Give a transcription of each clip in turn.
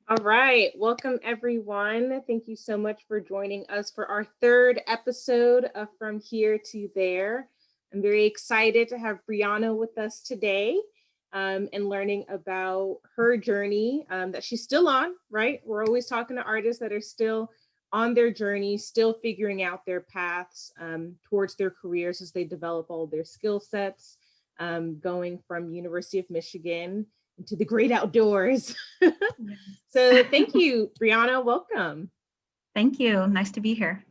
All right, welcome everyone. Thank you so much for joining us for our third episode of From Here to There. I'm very excited to have Brianna with us today and learning about her journey that she's still on, right? We're always talking to artists that are still on their journey, still figuring out their paths towards their careers as they develop all their skill sets, going from University of Michigan into the great outdoors. Yes. So thank you, Brianna. Welcome. Thank you. Nice to be here.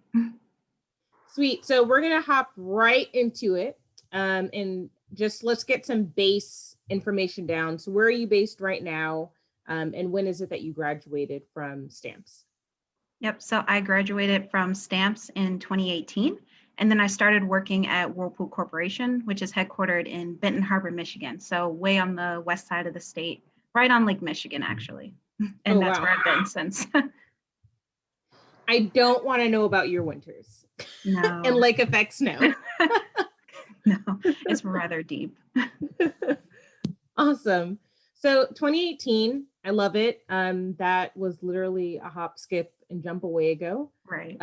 Sweet. So we're going to hop right into it and just let's get some base information down. So where are you based right now? And when is it that you graduated from Stamps? Yep. So I graduated from Stamps in 2018, and then I started working at Whirlpool Corporation, which is headquartered in Benton Harbor, Michigan. So way on the west side of the state, right on Lake Michigan, actually. Oh, And that's wow. where I've been since. I don't want to know about your winters and No, lake effect snow. no, it's rather deep. Awesome. So 2018, I love it. That was literally a hop, skip, and jump away ago. Right.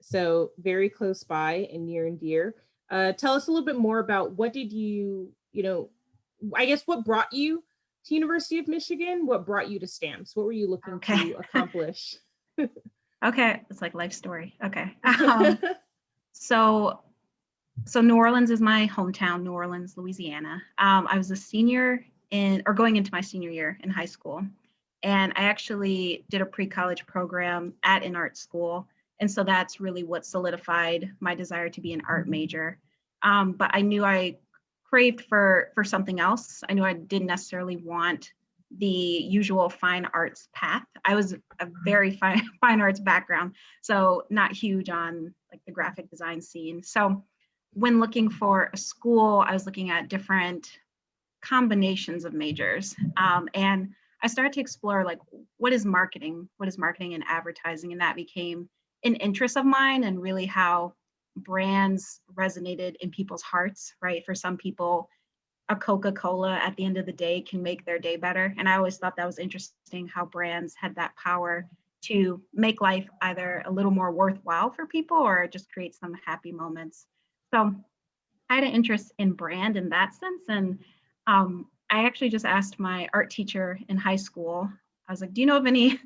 So very close by and near and dear. Tell us a little bit more about what did I guess what brought you to University of Michigan? What brought you to Stamps? What were you looking Okay. to accomplish? Okay. It's like life story. Okay. So New Orleans is my hometown, New Orleans, Louisiana. I was a senior going into my senior year in high school. And I actually did a pre-college program at an art school. And so that's really what solidified my desire to be an art major. But I knew I craved for something else. I knew I didn't necessarily want the usual fine arts path. I was a very fine arts background, so not huge on like the graphic design scene. So when looking for a school, I was looking at different combinations of majors. And I started to explore like what is marketing and advertising, and that became an interest of mine, and really how brands resonated in people's hearts, right? For some people, a Coca-Cola at the end of the day can make their day better. And I always thought that was interesting how brands had that power to make life either a little more worthwhile for people or just create some happy moments. So I had an interest in brand in that sense. And I actually just asked my art teacher in high school, I was like, do you know of any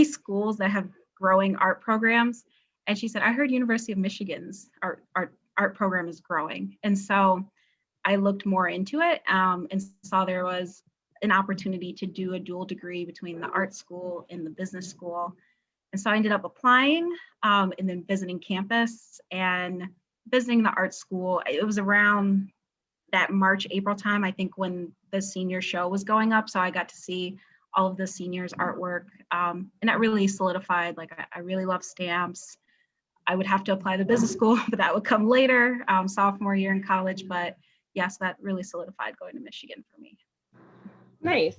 schools that have growing art programs? And she said, I heard University of Michigan's art program is growing. And so I looked more into it and saw there was an opportunity to do a dual degree between the art school and the business school. And so I ended up applying and then visiting campus and visiting the art school. It was around that March, April time, I think, when the senior show was going up. So I got to see all of the seniors' artwork. And that really solidified, like, I really love Stamps. I would have to apply to business school, but that would come later, sophomore year in college. But yes, that really solidified going to Michigan for me. Nice.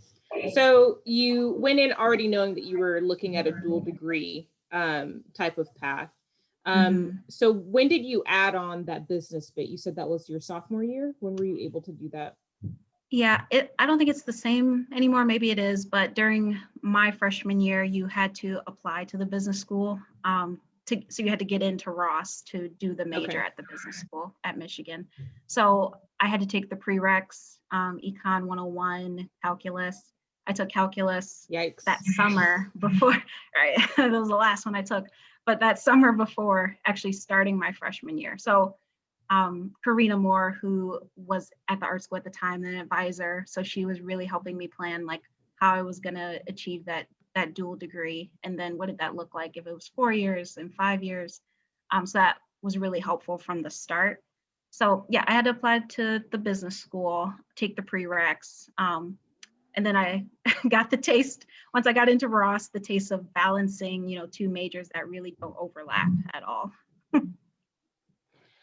So you went in already knowing that you were looking at a dual degree type of path. So when did you add on that business bit? You said that was your sophomore year. When were you able to do that? Yeah, I don't think it's the same anymore. Maybe it is, but during my freshman year, you had to apply to the business school. So you had to get into Ross to do the major at the business school at Michigan. So I had to take the prereqs, Econ 101, calculus. I took calculus Yikes. that summer before, right? That was the last one I took, but that summer before actually starting my freshman year. So Karina Moore, who was at the art school at the time, an advisor. So she was really helping me plan like how I was going to achieve that dual degree. And then what did that look like if it was 4 years and 5 years? So that was really helpful from the start. So yeah, I had to apply to the business school, take the prereqs. And then I got the taste, once I got into Ross, the taste of balancing, two majors that really don't overlap at all.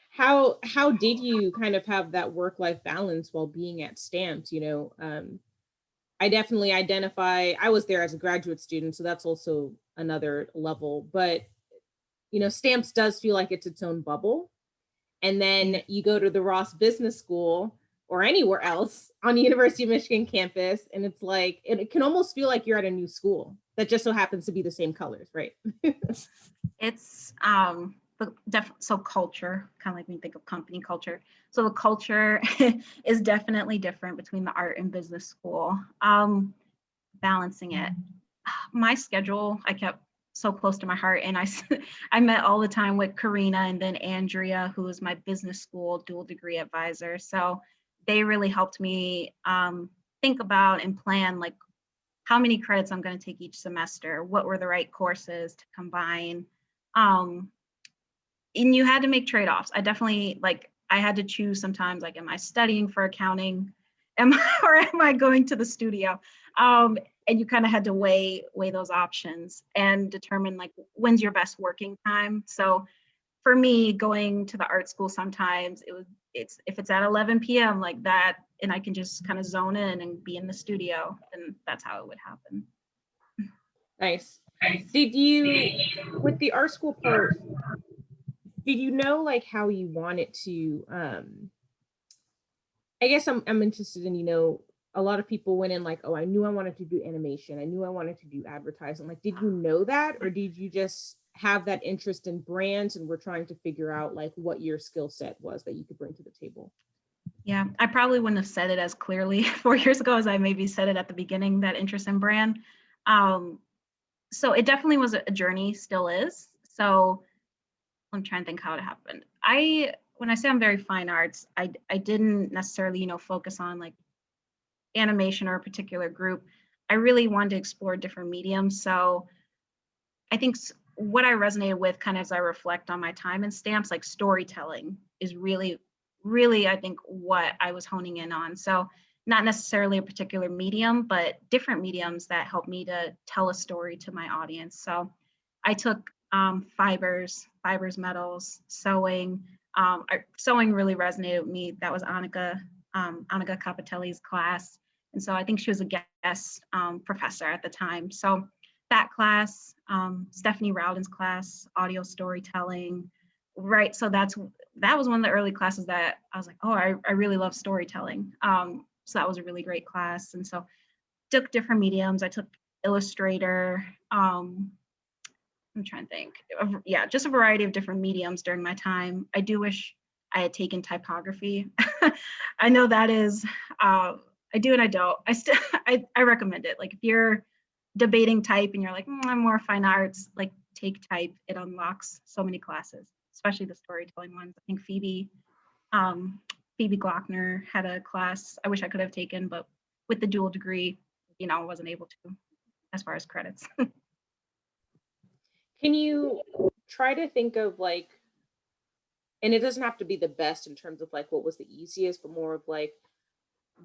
How did you kind of have that work-life balance while being at Stamps? I definitely identify, I was there as a graduate student, so that's also another level, but Stamps does feel like it's its own bubble. And then you go to the Ross Business School, or anywhere else on the University of Michigan campus. And it's like, it can almost feel like you're at a new school that just so happens to be the same colors, right? It's so culture, kind of like when you think of company culture. So the culture is definitely different between the art and business school. Balancing it. My schedule, I kept so close to my heart, and I met all the time with Karina and then Andrea, who was my business school dual degree advisor. So they really helped me think about and plan like how many credits I'm going to take each semester, what were the right courses to combine. And you had to make trade-offs. I definitely I had to choose sometimes, like, am I studying for accounting? Or am I going to the studio? And you kind of had to weigh those options and determine like when's your best working time. So for me, going to the art school sometimes it's if it's at 11 p.m. like that, and I can just kind of zone in and be in the studio, and that's how it would happen. Nice. Did you, with the art school part, did you know like how you wanted to, I guess I'm interested in, a lot of people went in like, oh, I knew I wanted to do animation. I knew I wanted to do advertising. Like, did you know that, or did you just have that interest in brands and were trying to figure out like what your skill set was that you could bring to the table? Yeah, I probably wouldn't have said it as clearly 4 years ago as I maybe said it at the beginning, that interest in brand. So it definitely was a journey, still is. So I'm trying to think how it happened. When I say I'm very fine arts, I didn't necessarily, focus on like animation or a particular group. I really wanted to explore different mediums. So I think what I resonated with kind of as I reflect on my time in stamps, like storytelling is really, really, I think what I was honing in on. So not necessarily a particular medium, but different mediums that help me to tell a story to my audience. So I took fibers, metals, sewing. Sewing really resonated with me. That was Annika Capitelli's class. And so I think she was a guest professor at the time. So that class, Stephanie Rowden's class, audio storytelling, right? So that was one of the early classes that I was like, oh, I really love storytelling. So that was a really great class. And so took different mediums. I took Illustrator. I'm trying to think. Yeah, just a variety of different mediums during my time. I do wish I had taken typography. I know that is, I do and I don't. I recommend it. Like if you're debating type and you're like, I'm more fine arts, like take type. It unlocks so many classes, especially the storytelling ones. I think Phoebe Glockner had a class I wish I could have taken, but with the dual degree, I wasn't able to as far as credits. Can you try to think of like, and it doesn't have to be the best in terms of like what was the easiest, but more of like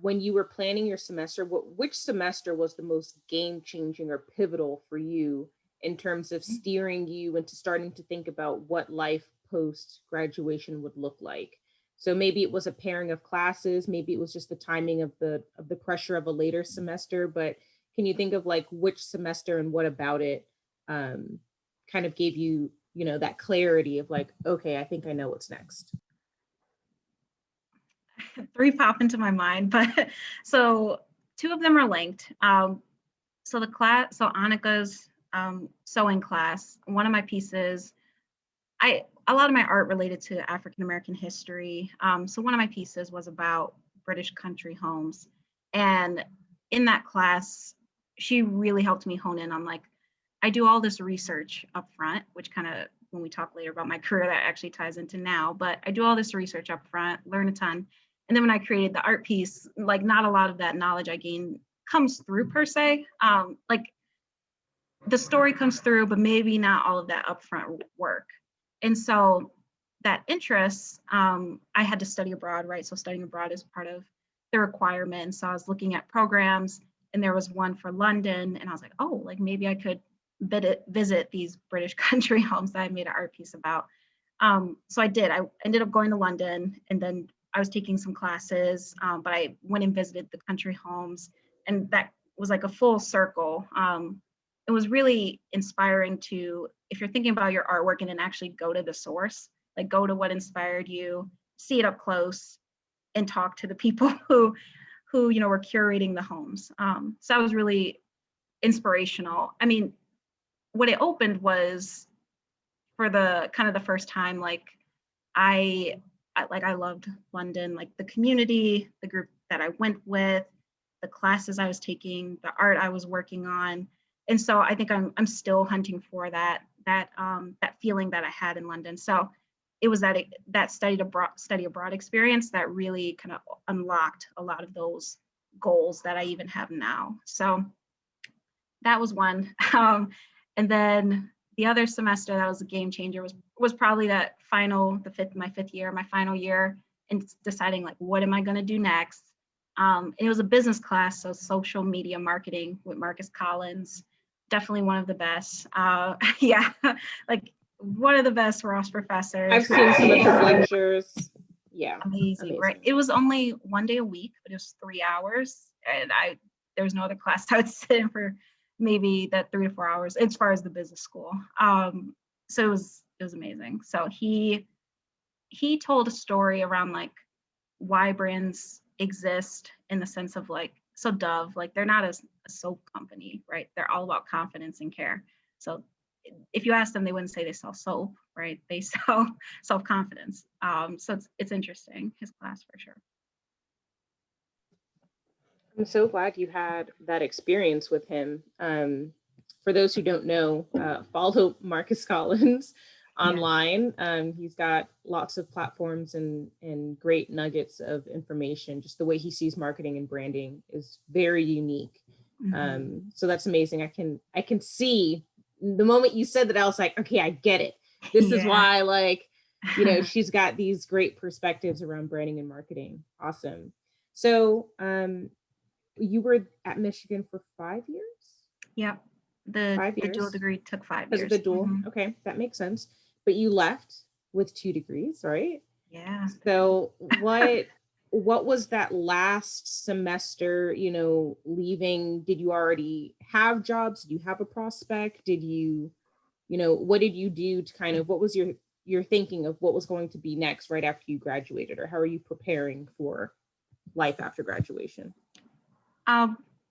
when you were planning your semester, which semester was the most game-changing or pivotal for you in terms of steering you into starting to think about what life post-graduation would look like? So maybe it was a pairing of classes, maybe it was just the timing of the pressure of a later semester, but can you think of like which semester and what about it kind of gave you, that clarity of like, okay, I think I know what's next? 3 pop into my mind, but so 2 of them are linked. So Annika's sewing class, one of my pieces, a lot of my art related to African American history. So one of my pieces was about British country homes. And in that class, she really helped me hone in on like, I do all this research up front, which kind of, when we talk later about my career, that actually ties into now, but I do all this research up front, learn a ton. And then when I created the art piece, like not a lot of that knowledge I gained comes through per se. Like the story comes through, but maybe not all of that upfront work. And so that interest, I had to study abroad, right? So studying abroad is part of the requirement. So I was looking at programs and there was one for London and I was like, oh, like maybe I could visit these British country homes that I made an art piece about. So I did. I ended up going to London and then I was taking some classes, but I went and visited the country homes and that was like a full circle. It was really inspiring to, if you're thinking about your artwork and then actually go to the source, like go to what inspired you, see it up close, and talk to the people who you know, were curating the homes. So that was really inspirational. I mean, when it opened was for the kind of the first time, like I loved London, like the community, the group that I went with, the classes I was taking, the art I was working on. And so I think I'm still hunting for that feeling that I had in London. So it was that study abroad experience that really kind of unlocked a lot of those goals that I even have now. So that was one. And then the other semester that was a game changer was probably my fifth year, my final year, and deciding like, what am I going to do next? And it was a business class, so social media marketing with Marcus Collins, definitely one of the best. Yeah, like one of the best Ross professors. I've seen some of his lectures. Yeah, amazing, right? It was only one day a week, but it was 3 hours, and there was no other class I would sit in for maybe that 3 to 4 hours as far as the business school. So it was amazing. So he told a story around like why brands exist in the sense of like, so Dove, like they're not a soap company, right? They're all about confidence and care. So if you ask them, they wouldn't say they sell soap, right? They sell self-confidence. So it's interesting, his class for sure. I'm so glad you had that experience with him. For those who don't know, follow Marcus Collins online. He's got lots of platforms and great nuggets of information. Just the way he sees marketing and branding is very unique. So that's amazing. I can see the moment you said that, I was like, okay, I get it. This is why, like, you know, she's got these great perspectives around branding and marketing. Awesome. So you were at Michigan for 5 years? Yeah. The dual degree took 5 years. The dual, okay, that makes sense. But you left with 2 degrees, right? Yeah. So what was that last semester, you know, leaving? Did you already have jobs? Did you have a prospect? Did you, you know, what did you do to kind of, what was your thinking of what was going to be next right after you graduated, or how are you preparing for life after graduation?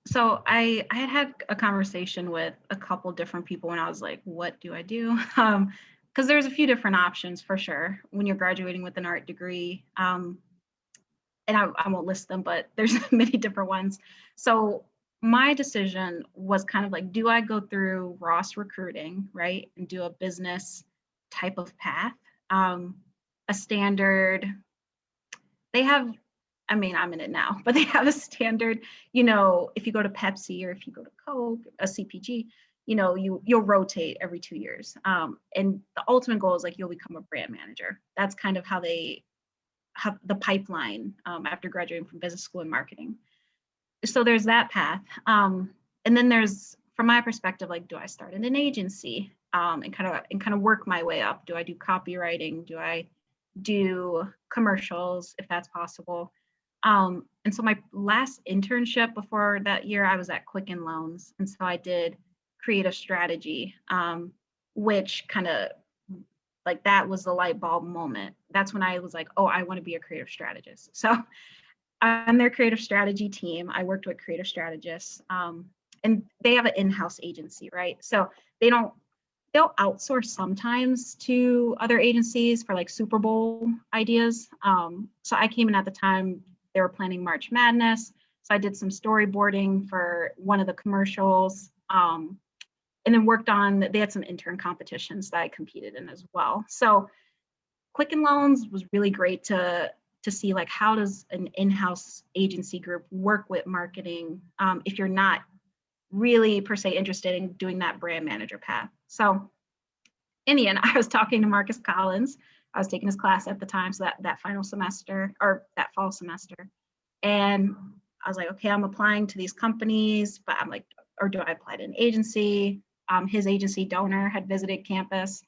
So I had a conversation with a couple different people when I was like, what do I do? Because there's a few different options for sure when you're graduating with an art degree. And I won't list them, but there's many different ones. So my decision was kind of like, do I go through Ross recruiting, right? And do a business type of path, a standard, they have, I mean, I'm in it now, but they have a standard, you know, if you go to Pepsi or if you go to Coke, a CPG, you know, you'll rotate every 2 years. And the ultimate goal is like, you'll become a brand manager. That's kind of how they have the pipeline after graduating from business school and marketing. So there's that path. And then there's, from my perspective, like, do I start in an agency and kind of work my way up? Do I do copywriting? Do I do commercials if that's possible? And so my last internship before that year, I was at Quicken Loans. And so I did creative strategy, which kind of like, that was the light bulb moment. That's when I was like, oh, I want to be a creative strategist. So on their creative strategy team, I worked with creative strategists, and they have an in-house agency, right? So they'll outsource sometimes to other agencies for like Super Bowl ideas. So I came in at the time they were planning March Madness. So I did some storyboarding for one of the commercials, and then worked on, they had some intern competitions that I competed in as well. So Quicken Loans was really great to see like, how does an in-house agency group work with marketing if you're not really per se interested in doing that brand manager path. So in the end, I was talking to Marcus Collins. I was taking his class at the time, so that final semester or that fall semester. And I was like, okay, I'm applying to these companies, but I'm like, or do I apply to an agency? His agency donor had visited campus,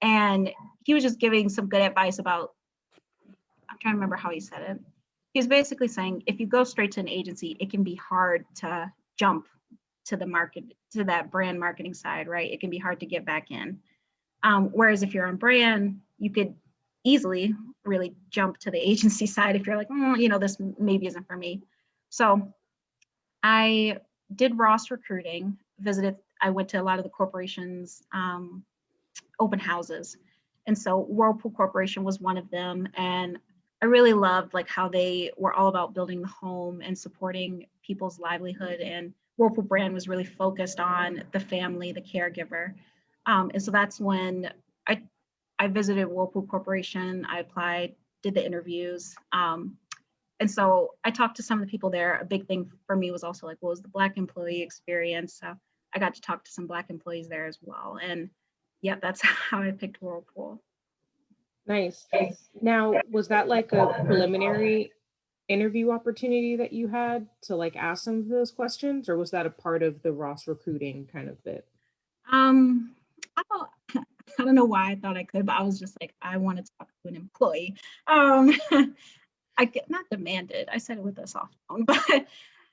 and he was just giving some good advice about, I'm trying to remember how he said it. He was basically saying, if you go straight to an agency, it can be hard to jump to the market, to that brand marketing side, right? It can be hard to get back in. Whereas if you're on brand, you could easily really jump to the agency side if you're like, this maybe isn't for me. So I did Ross recruiting, I went to a lot of the corporations' open houses. And so Whirlpool Corporation was one of them. And I really loved like how they were all about building the home and supporting people's livelihood. And Whirlpool brand was really focused on the family, the caregiver. And so that's when I visited Whirlpool Corporation. I applied, did the interviews. And so I talked to some of the people there. A big thing for me was also like, what was the Black employee experience? So I got to talk to some Black employees there as well. And yeah, that's how I picked Whirlpool. Nice. Now, was that like a preliminary interview opportunity that you had to like ask some of those questions, or was that a part of the Ross recruiting kind of bit? I don't, I don't know why I thought I could, but I was just like, I want to talk to an employee. I get not demanded. I said it with a soft tone, but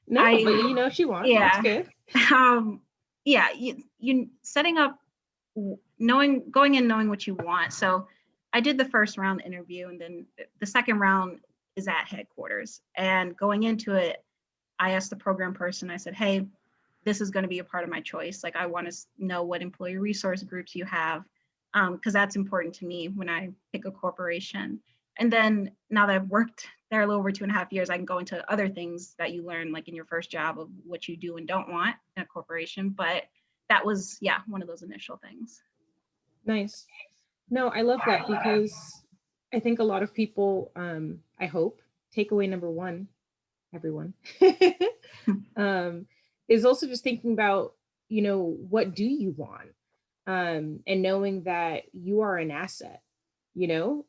no, but she wants. Yeah, that's good. Yeah, you setting up, going in knowing what you want. So I did the first round interview, and then the second round is at headquarters. And going into it, I asked the program person, I said, hey, this is going to be a part of my choice. Like, I want to know what employee resource groups you have, because that's important to me when I pick a corporation. And then now that I've worked there a little over 2.5 years, I can go into other things that you learn like in your first job of what you do and don't want in a corporation. But that was, one of those initial things. Nice. No, I love that because I think a lot of people, I hope, takeaway number one, everyone, is also just thinking about, what do you want? And knowing that you are an asset,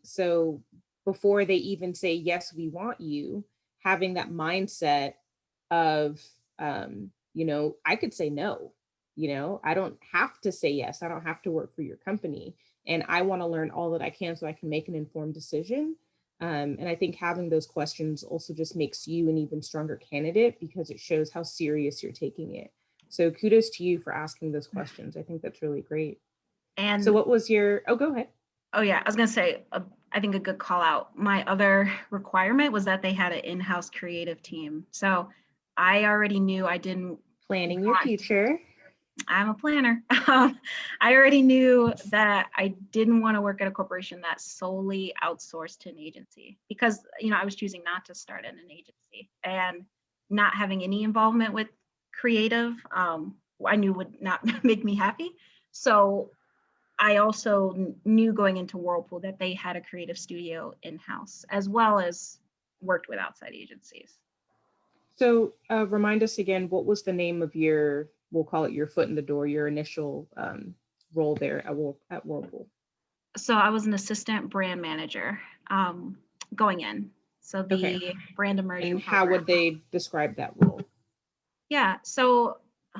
so before they even say, yes, we want you, having that mindset of, I could say no, I don't have to say yes. I don't have to work for your company. And I want to learn all that I can so I can make an informed decision. And I think having those questions also just makes you an even stronger candidate because it shows how serious you're taking it. So kudos to you for asking those questions. I think that's really great. And so what was go ahead. Oh yeah, I was going to say, I think a good call out. My other requirement was that they had an in-house creative team. So I already knew I didn't. Planning your future. I'm a planner. I already knew that I didn't want to work at a corporation that solely outsourced to an agency because, I was choosing not to start at an agency and not having any involvement with creative, I knew would not make me happy. So I also knew going into Whirlpool that they had a creative studio in-house as well as worked with outside agencies. So remind us again, what was the name of we'll call it your foot in the door, your initial role there at Whirlpool? So I was an assistant brand manager going in. So the brand immersion. And how would they describe that role? Yeah, so,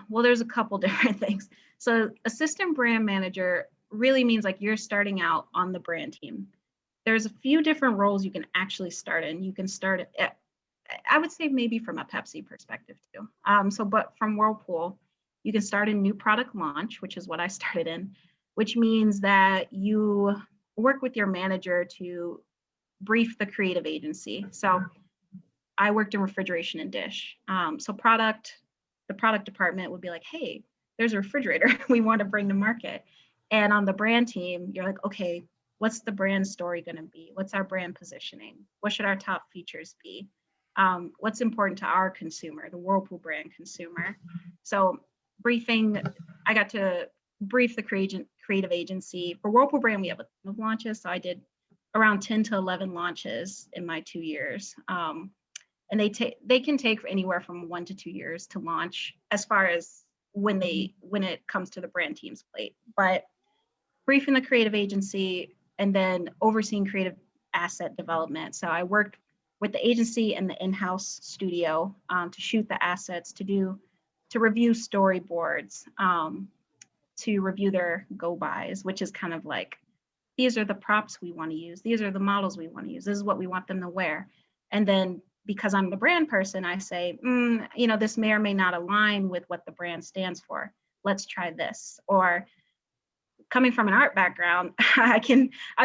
well, there's a couple different things. So assistant brand manager really means like you're starting out on the brand team. There's a few different roles you can actually start in. You can start at, I would say maybe from a Pepsi perspective too. But from Whirlpool, you can start in new product launch, which is what I started in, which means that you work with your manager to brief the creative agency. So I worked in refrigeration and dish. The product department would be like, hey, there's a refrigerator we want to bring to market. And on the brand team, you're like, okay, what's the brand story going to be? What's our brand positioning? What should our top features be? What's important to our consumer, the Whirlpool brand consumer? So I got to brief the creative agency. For Whirlpool brand, we have a ton of launches. So I did around 10 to 11 launches in my 2 years. And they can take anywhere from 1 to 2 years to launch as far as when it comes to the brand team's plate. But briefing the creative agency and then overseeing creative asset development. So I worked with the agency and the in-house studio to shoot the assets, to review storyboards, to review their go-bys, which is kind of like, these are the props we want to use. These are the models we want to use. This is what we want them to wear. And then because I'm the brand person, I say, this may or may not align with what the brand stands for. Let's try this. Or coming from an art background, I'm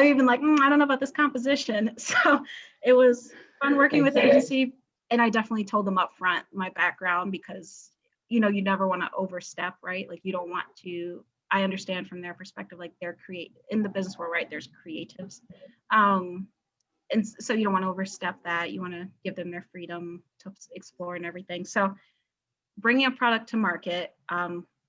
even like, I don't know about this composition. So it was fun working with the agency. And I definitely told them up front my background, because, you never want to overstep, right? Like you don't want to, I understand from their perspective, like they're in the business world, right? There's creatives. And so you don't want to overstep that. You want to give them their freedom to explore and everything. So bringing a product to market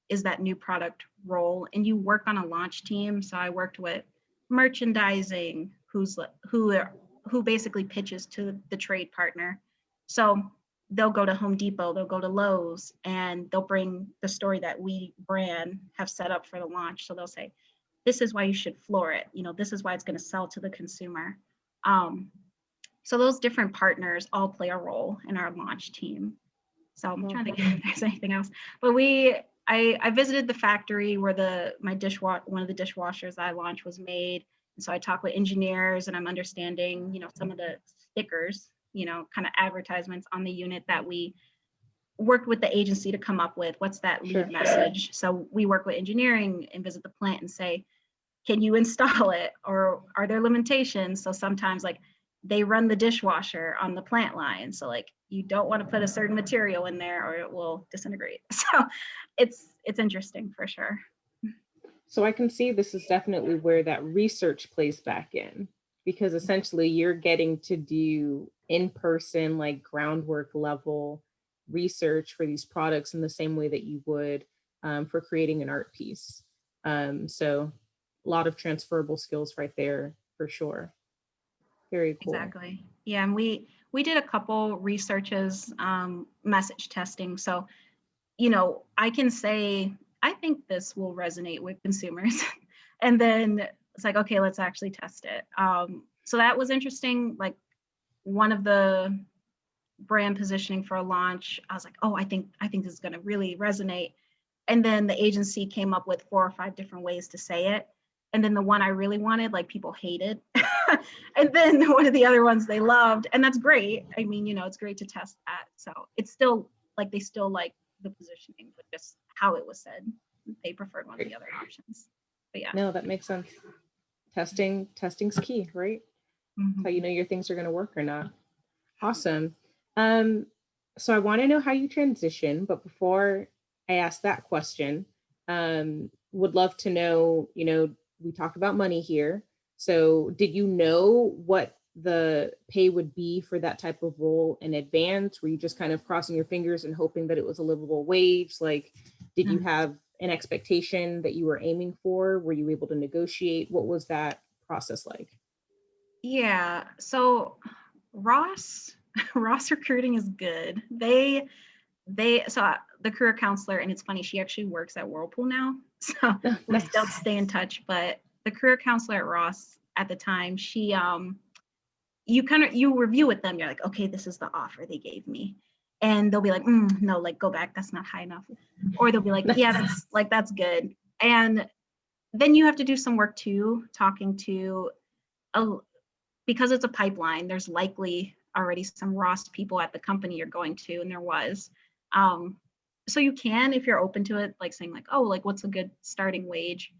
is that new product role, and you work on a launch team. So I worked with merchandising, who basically pitches to the trade partner. So they'll go to Home Depot, they'll go to Lowe's, and they'll bring the story that we brand have set up for the launch. So they'll say, this is why you should floor it. This is why it's going to sell to the consumer. So those different partners all play a role in our launch team. So I'm trying to think if there's anything else. But I visited the factory where one of the dishwashers I launched was made. And so I talked with engineers, and I'm understanding, some of the stickers, kind of advertisements on the unit that we worked with the agency to come up with. What's that lead message? So we work with engineering and visit the plant and say, can you install it? Or are there limitations? So sometimes like they run the dishwasher on the plant line. So like you don't want to put a certain material in there or it will disintegrate. So it's interesting for sure. So I can see this is definitely where that research plays back in, because essentially you're getting to do in-person, like groundwork level research for these products in the same way that you would for creating an art piece. So a lot of transferable skills right there for sure. Very cool. Exactly. Yeah, and we did a couple researches, message testing. So, I can say, I think this will resonate with consumers. And then it's like, okay, let's actually test it. So that was interesting. Like one of the brand positioning for a launch, I was like, oh, I think this is going to really resonate. And then the agency came up with 4 or 5 different ways to say it. And then the one I really wanted, like people hated. And then one of the other ones they loved. And that's great. I mean, it's great to test that. So it's still like, they still like the positioning, but just how it was said, they preferred one of the other options. But yeah. No, that makes sense. Testing's key, right? Mm-hmm. How you know your things are going to work or not. Awesome. So I want to know how you transition, but before I ask that question, would love to know, we talked about money here. So did you know what the pay would be for that type of role in advance? Were you just kind of crossing your fingers and hoping that it was a livable wage? Like, did you have an expectation that you were aiming for? Were you able to negotiate? What was that process like? Yeah, so Ross recruiting is good. So the career counselor, and it's funny, she actually works at Whirlpool now, so we still stay in touch. But the career counselor at Ross at the time, she you review with them. You're like, okay, this is the offer they gave me, and they'll be like, no, like go back, that's not high enough, or they'll be like, yeah, that's good. And then you have to do some work too, talking to because it's a pipeline. There's likely already some Ross people at the company you're going to, and there was. So you can, if you're open to it, like saying like, oh, like what's a good starting wage?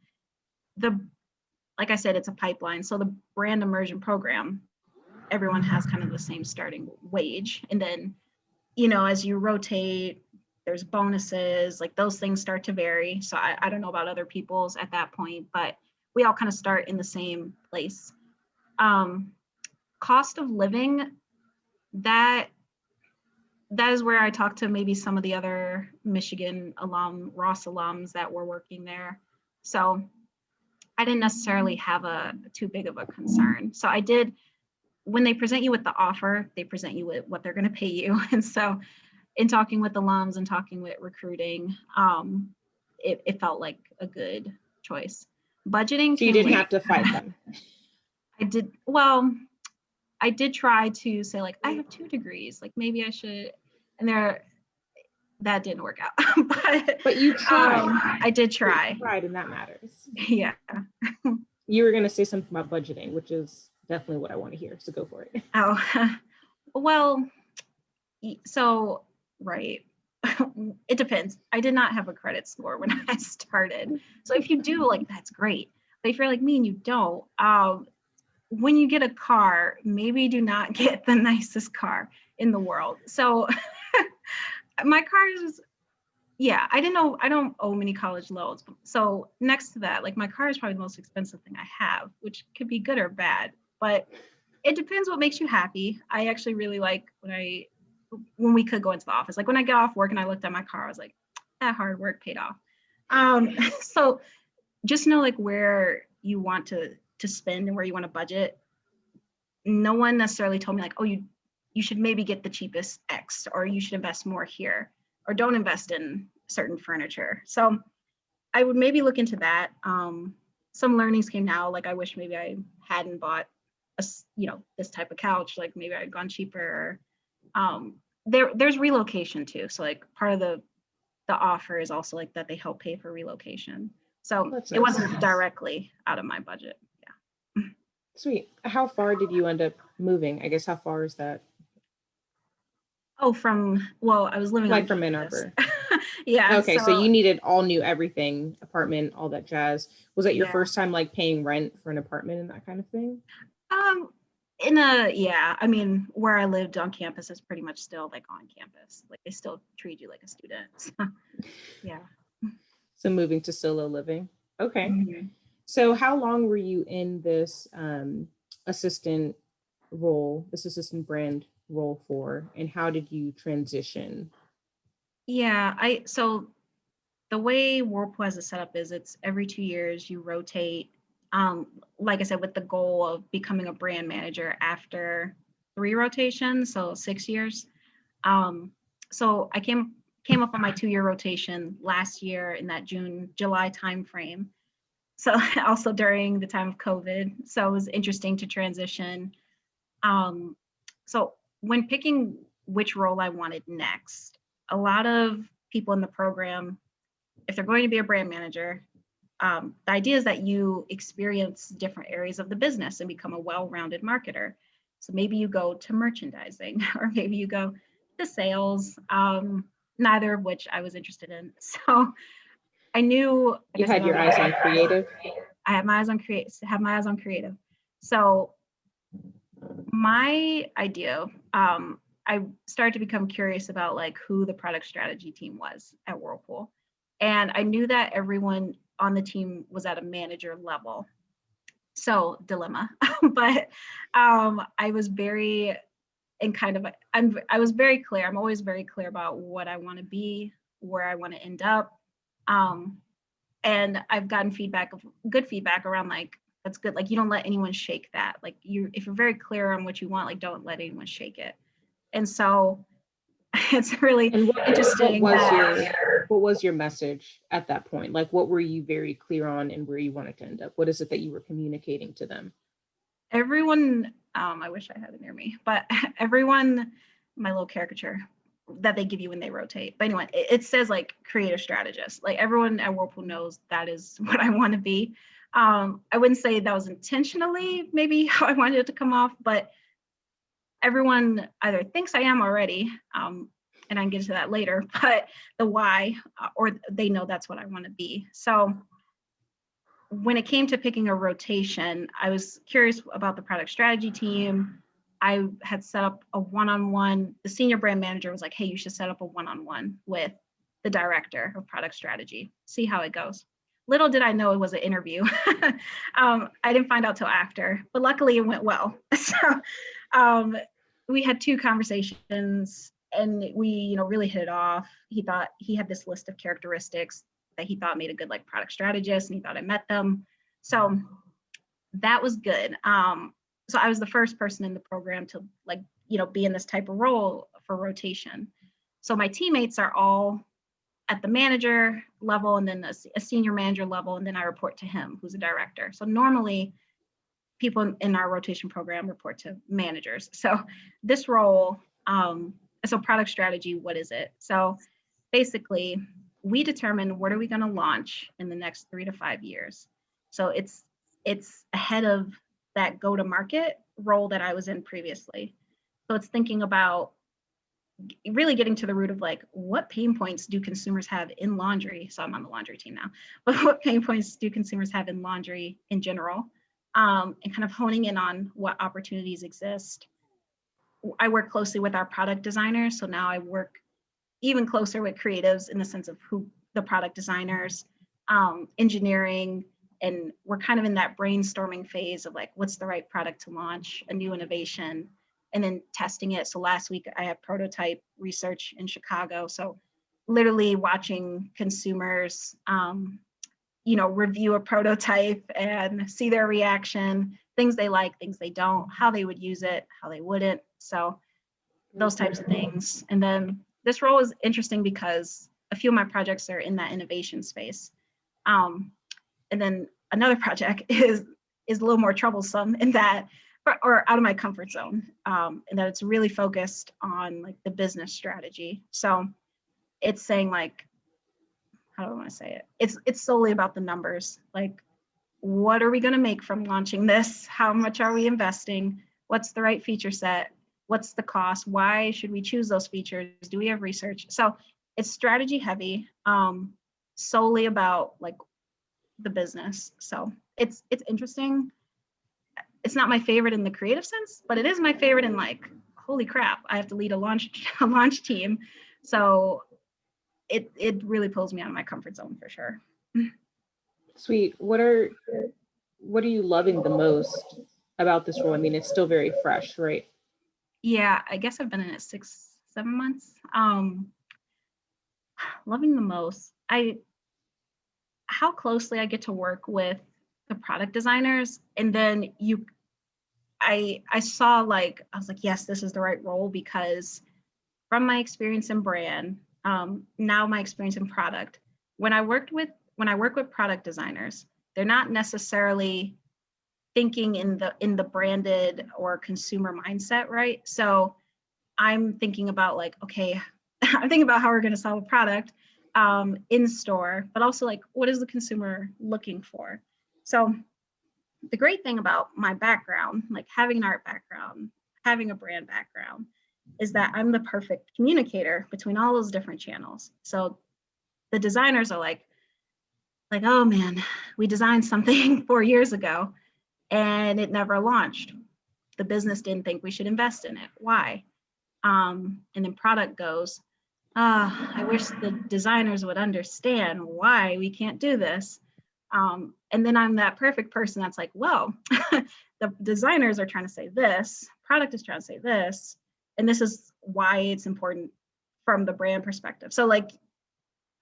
Like I said, it's a pipeline. So the brand immersion program, everyone has kind of the same starting wage. And then, as you rotate, there's bonuses, like those things start to vary. So I don't know about other people's at that point, but we all kind of start in the same place. Cost of living, that is where I talked to maybe some of the other Michigan Ross alums that were working there. So I didn't necessarily have too big of a concern. So I did, when they present you with the offer, they present you with what they're going to pay you. And so in talking with alums and talking with recruiting, it felt like a good choice. Budgeting. So you didn't have to fight them. I did try to say like, I have 2 degrees, like maybe I should, and that didn't work out. but you tried. I did try. You tried, and that matters. Yeah. You were going to say something about budgeting, which is definitely what I want to hear. So go for it. Oh, well, so, right. it depends. I did not have a credit score when I started. So if you do, like, that's great. But if you're like me and you don't, when you get a car, maybe do not get the nicest car in the world. So my car is, yeah, I don't owe many college loans. So next to that, like, my car is probably the most expensive thing I have, which could be good or bad, but it depends what makes you happy. I actually really like when we could go into the office, like when I get off work and I looked at my car, I was like, that hard work paid off. So just know, like, where you want to spend and where you want to budget. No one necessarily told me, like, oh, you should maybe get the cheapest X, or you should invest more here, or don't invest in certain furniture. So I would maybe look into that. Some learnings came now, like, I wish maybe I hadn't bought this type of couch, like maybe I'd gone cheaper. There's relocation too. So, like, part of the offer is also, like, that they help pay for relocation. So it wasn't directly out of my budget. Yeah. Sweet. How far did you end up moving? I guess, how far is that? Oh, I was living like on from Ann campus. Arbor. Yeah. Okay, so you needed all new everything, apartment, all that jazz. Was that your Yeah. first time, like, paying rent for an apartment and that kind of thing? I mean, where I lived on campus is pretty much still, like, on campus. Like, they still treat you like a student. So, yeah. So moving to solo living. Okay. Mm-hmm. So how long were you in this assistant brand role for, and how did you transition? Yeah, so the way Whirlpool has it set up is it's every 2 years you rotate. Like I said, with the goal of becoming a brand manager after 3 rotations, so 6 years. So I came up on my 2-year rotation last year in that July timeframe. So also during the time of COVID, so it was interesting to transition. So when picking which role I wanted next, a lot of people in the program, if they're going to be a brand manager, the idea is that you experience different areas of the business and become a well-rounded marketer. So maybe you go to merchandising, or maybe you go to sales, neither of which I was interested in. So I knew you had your eyes on creative. I had my eyes on creative. So my idea, I started to become curious about, like, who the product strategy team was at Whirlpool. And I knew that everyone on the team was at a manager level. So dilemma, but I was very I was very clear. I'm always very clear about what I want to be, where I want to end up. And I've gotten good feedback around, like, that's good. Like, you don't let anyone shake that. Like, if you're very clear on what you want, like, don't let anyone shake it. And so it's really interesting. What was your message at that point? Like, what were you very clear on and where you wanted to end up? What is it that you were communicating to them? Everyone, I wish I had it near me, but everyone, my little caricature that they give you when they rotate. But anyway, it says, like, creative strategist. Like, everyone at Whirlpool knows that is what I want to be. I wouldn't say that was intentionally maybe how I wanted it to come off, but everyone either thinks I am already, and I can get to that later, but the why, or they know that's what I want to be. So when it came to picking a rotation, I was curious about the product strategy team. I had set up a one-on-one. The senior brand manager was like, hey, you should set up a one-on-one with the director of product strategy, see how it goes. Little did I know it was an interview. I didn't find out till after, but luckily it went well. So we had 2 conversations and we, really hit it off. He thought he had this list of characteristics that he thought made a good, like, product strategist, and he thought I met them. So that was good. So I was the first person in the program to, like, be in this type of role for rotation. So my teammates are all at the manager level, and then a senior manager level, and then I report to him, who's a director. So normally people in our rotation program report to managers. So this role, so product strategy, what is it? So basically, we determine what are we going to launch in the next 3 to 5 years. So it's ahead of that go-to-market role that I was in previously. So it's thinking about really getting to the root of like, what pain points do consumers have in laundry? So I'm on the laundry team now, but what pain points do consumers have in laundry in general? And kind of honing in on what opportunities exist. I work closely with our product designers. So now I work even closer with creatives in the sense of who the product designers, engineering, and we're kind of in that brainstorming phase of like, what's the right product to launch, a new innovation, and then testing it. So last week I had prototype research in Chicago. So literally watching consumers, review a prototype and see their reaction, things they like, things they don't, how they would use it, how they wouldn't. So those types of things. And then this role is interesting because a few of my projects are in that innovation space. And then another project is a little more troublesome in that, or out of my comfort zone, and that it's really focused on like the business strategy. So it's saying like, how do I want to say it? It's solely about the numbers. Like, what are we going to make from launching this? How much are we investing? What's the right feature set? What's the cost? Why should we choose those features? Do we have research? So it's strategy heavy, solely about like the business. So it's interesting. It's not my favorite in the creative sense, but it is my favorite in like, holy crap, I have to lead a launch team. So it really pulls me out of my comfort zone for sure. Sweet. What are you loving the most about this role? I mean, it's still very fresh, right? Yeah, I guess I've been in it 6-7 months. Loving the most, how closely I get to work with the product designers, and then I saw like, I was like, yes, this is the right role, because from my experience in brand, now my experience in product, when I work with product designers, they're not necessarily thinking in the branded or consumer mindset, right? So I'm thinking about like, okay, I'm thinking about how we're going to sell a product in store, but also like, what is the consumer looking for? So the great thing about my background, like having an art background, having a brand background, is that I'm the perfect communicator between all those different channels. So the designers are like, oh man, we designed something 4 years ago and it never launched. The business didn't think we should invest in it. Why? And then product goes, I wish the designers would understand why we can't do this. And then I'm that perfect person that's like, well, the designers are trying to say this, product is trying to say this, and this is why it's important from the brand perspective. So like,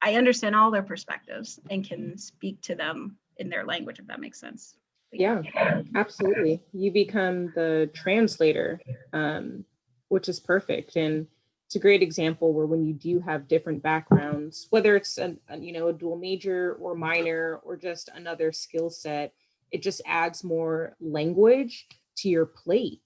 I understand all their perspectives and can speak to them in their language, if that makes sense. Yeah, absolutely. You become the translator, which is perfect. And it's a great example where when you do have different backgrounds, whether it's a dual major or minor or just another skill set, it just adds more language to your plate.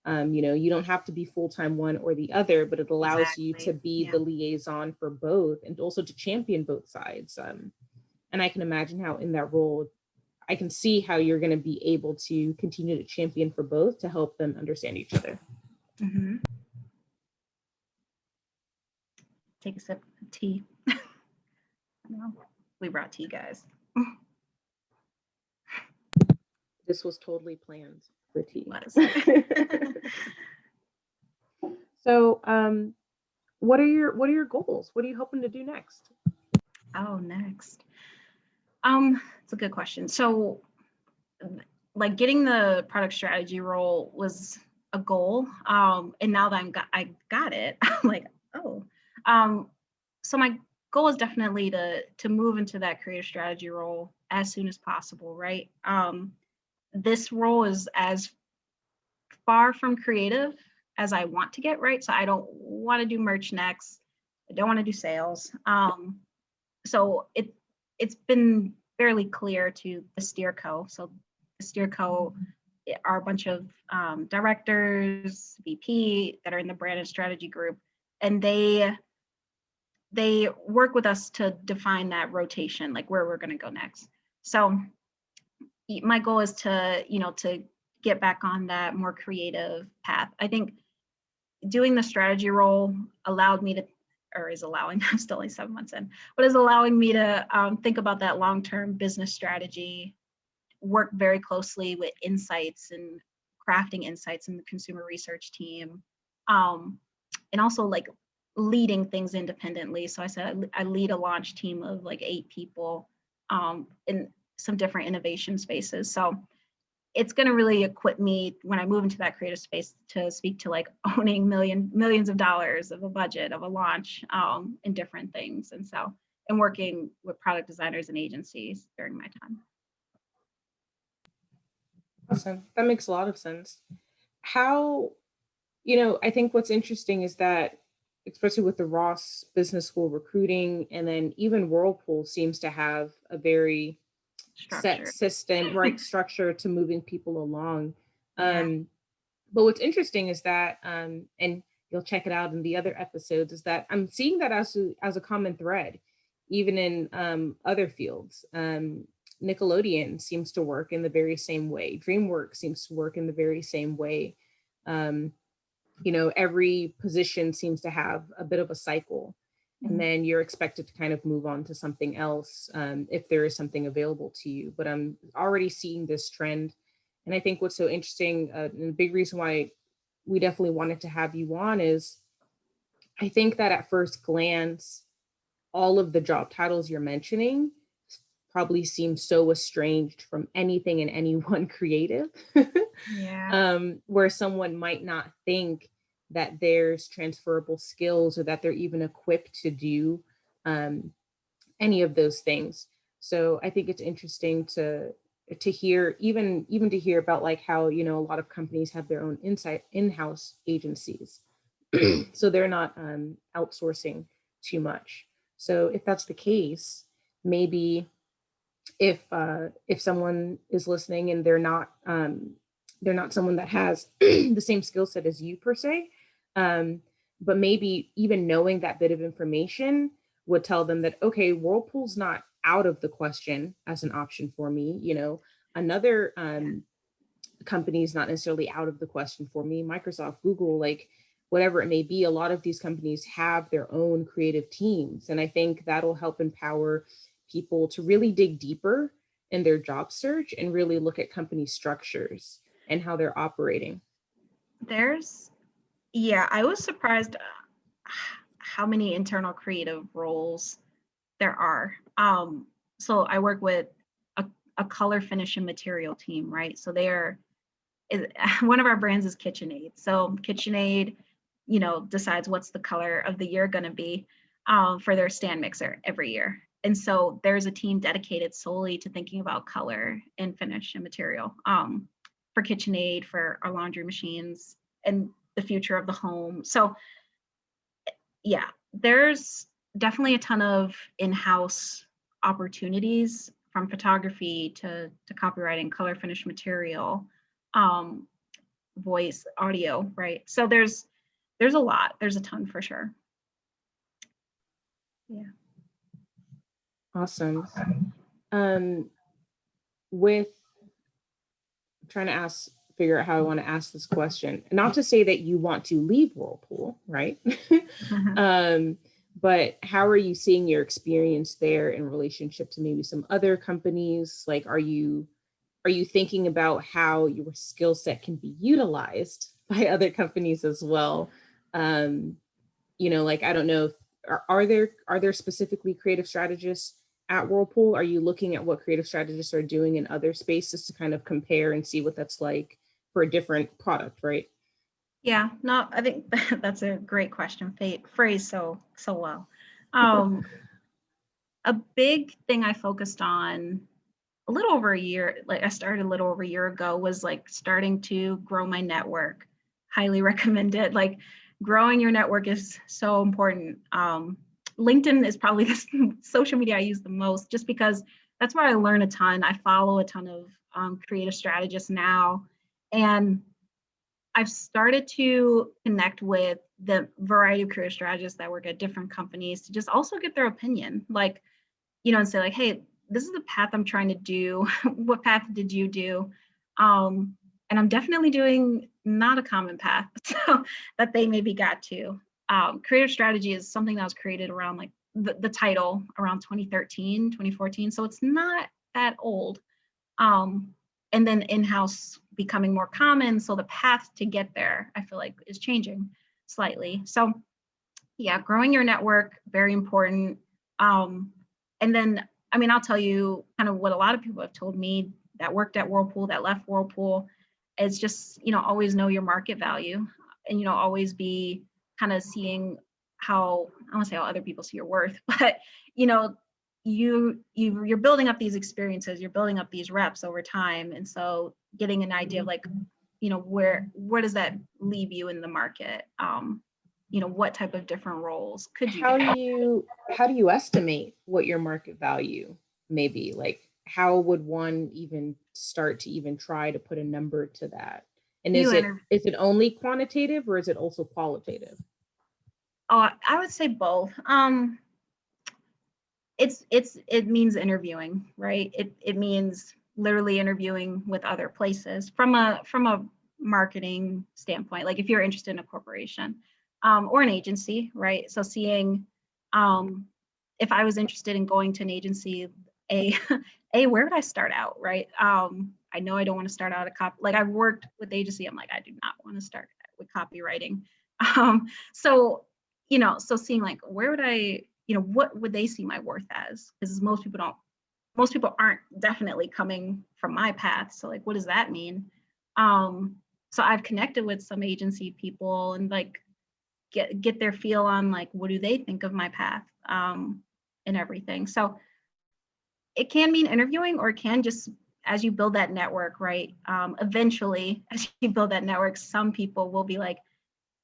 You don't have to be full-time one or the other, but it allows you to be the liaison for both and also to champion both sides. And I can imagine how in that role, I can see how you're going to be able to continue to champion for both to help them understand each other. Mm-hmm. Take a sip of tea. We brought tea, guys. This was totally planned for tea. So, what are your goals? What are you hoping to do next? Oh, next. It's a good question. So, like getting the product strategy role was a goal. And now that I got it, I'm like, oh. So my goal is definitely to move into that creative strategy role as soon as possible, right? This role is as far from creative as I want to get, right? So I don't want to do merch next. I don't want to do sales. So it's been fairly clear to the Steerco. So the Steerco are a bunch of directors, VP that are in the brand and strategy group, and they work with us to define that rotation, like where we're going to go next. So my goal is to get back on that more creative path. I think doing the strategy role allowed me to, or is allowing, I'm still only 7 months in, but is allowing me to think about that long-term business strategy, work very closely with insights and crafting insights in the consumer research team, and also like leading things independently. So I said I lead a launch team of like 8 people in some different innovation spaces. So it's going to really equip me when I move into that creative space to speak to like owning millions of dollars of a budget of a launch and different things. And working with product designers and agencies during my time. Awesome. That makes a lot of sense. How, I think what's interesting is that, especially with the Ross Business School recruiting, and then even Whirlpool seems to have a very set system, right, structure to moving people along. Yeah. But what's interesting is that, and you'll check it out in the other episodes, is that I'm seeing that as a common thread, even in other fields. Nickelodeon seems to work in the very same way. DreamWorks seems to work in the very same way. Every position seems to have a bit of a cycle, and then you're expected to kind of move on to something else if there is something available to you. But I'm already seeing this trend. And I think what's so interesting, and the big reason why we definitely wanted to have you on is, I think that at first glance, all of the job titles you're mentioning probably seem so estranged from anything and anyone creative. Yeah. Where someone might not think that there's transferable skills or that they're even equipped to do any of those things. So I think it's interesting to hear, even to hear about like how, a lot of companies have their own in-house agencies. So they're not outsourcing too much. So if that's the case, maybe if someone is listening and they're not someone that has the same skill set as you per se, but maybe even knowing that bit of information would tell them that, okay, Whirlpool's not out of the question as an option for me. Another company is not necessarily out of the question for me. Microsoft, Google, like whatever it may be, a lot of these companies have their own creative teams. And I think that'll help empower people to really dig deeper in their job search and really look at company structures and how they're operating. I was surprised how many internal creative roles there are. So I work with a color, finish, and material team, right? So one of our brands is KitchenAid. So KitchenAid, decides what's the color of the year going to be for their stand mixer every year. And so there's a team dedicated solely to thinking about color and finish and material for KitchenAid, for our laundry machines, and the future of the home. So yeah, there's definitely a ton of in-house opportunities, from photography to copywriting, color, finish, material, voice, audio, right? So there's a lot. There's a ton for sure. Yeah. Awesome. Trying to figure out how I want to ask this question. Not to say that you want to leave Whirlpool, right? But how are you seeing your experience there in relationship to maybe some other companies? Like, are you thinking about how your skill set can be utilized by other companies as well? Like, I don't know, are there specifically creative strategists at Whirlpool? Are you looking at what creative strategists are doing in other spaces to kind of compare and see what that's like for a different product, right? Yeah, no, I think that's a great question, phrased so well. A big thing I focused on a little over a year, like I started a little over a year ago, was like starting to grow my network. Highly recommend it. Like, growing your network is so important. LinkedIn is probably the social media I use the most, just because that's where I learn a ton. I follow a ton of creative strategists now, and I've started to connect with the variety of creative strategists that work at different companies to just also get their opinion, like, and say like, hey, this is the path I'm trying to do. What path did you do? And I'm definitely doing not a common path so, that they maybe got to. Creative strategy is something that was created around like the title around 2013, 2014. So it's not that old. And then in-house becoming more common. So the path to get there, I feel like, is changing slightly. So yeah, growing your network, very important. And then, I mean, I'll tell you kind of what a lot of people have told me that worked at Whirlpool, that left Whirlpool, is just, always know your market value and, always be kind of seeing how, I don't want to say how other people see your worth, but, you're building up these experiences, you're building up these reps over time. And so getting an idea of like, where does that leave you in the market? What type of different roles could you how do you estimate what your market value may be? Like, how would one even start to even try to put a number to that? And is it only quantitative or is it also qualitative? Oh, I would say both. It means interviewing, right? It means literally interviewing with other places from a marketing standpoint. Like if you're interested in a corporation or an agency, right? So seeing if I was interested in going to an agency, where would I start out, right? I know I don't want to start out a copy. Like I've worked with agency, I'm like, I do not want to start with copywriting. So seeing like, where would I, what would they see my worth as? Because most people aren't definitely coming from my path. So like, what does that mean? So I've connected with some agency people and like get their feel on like, what do they think of my path and everything. So it can mean interviewing, or it can just, as you build that network, right? Eventually, as you build that network, some people will be like,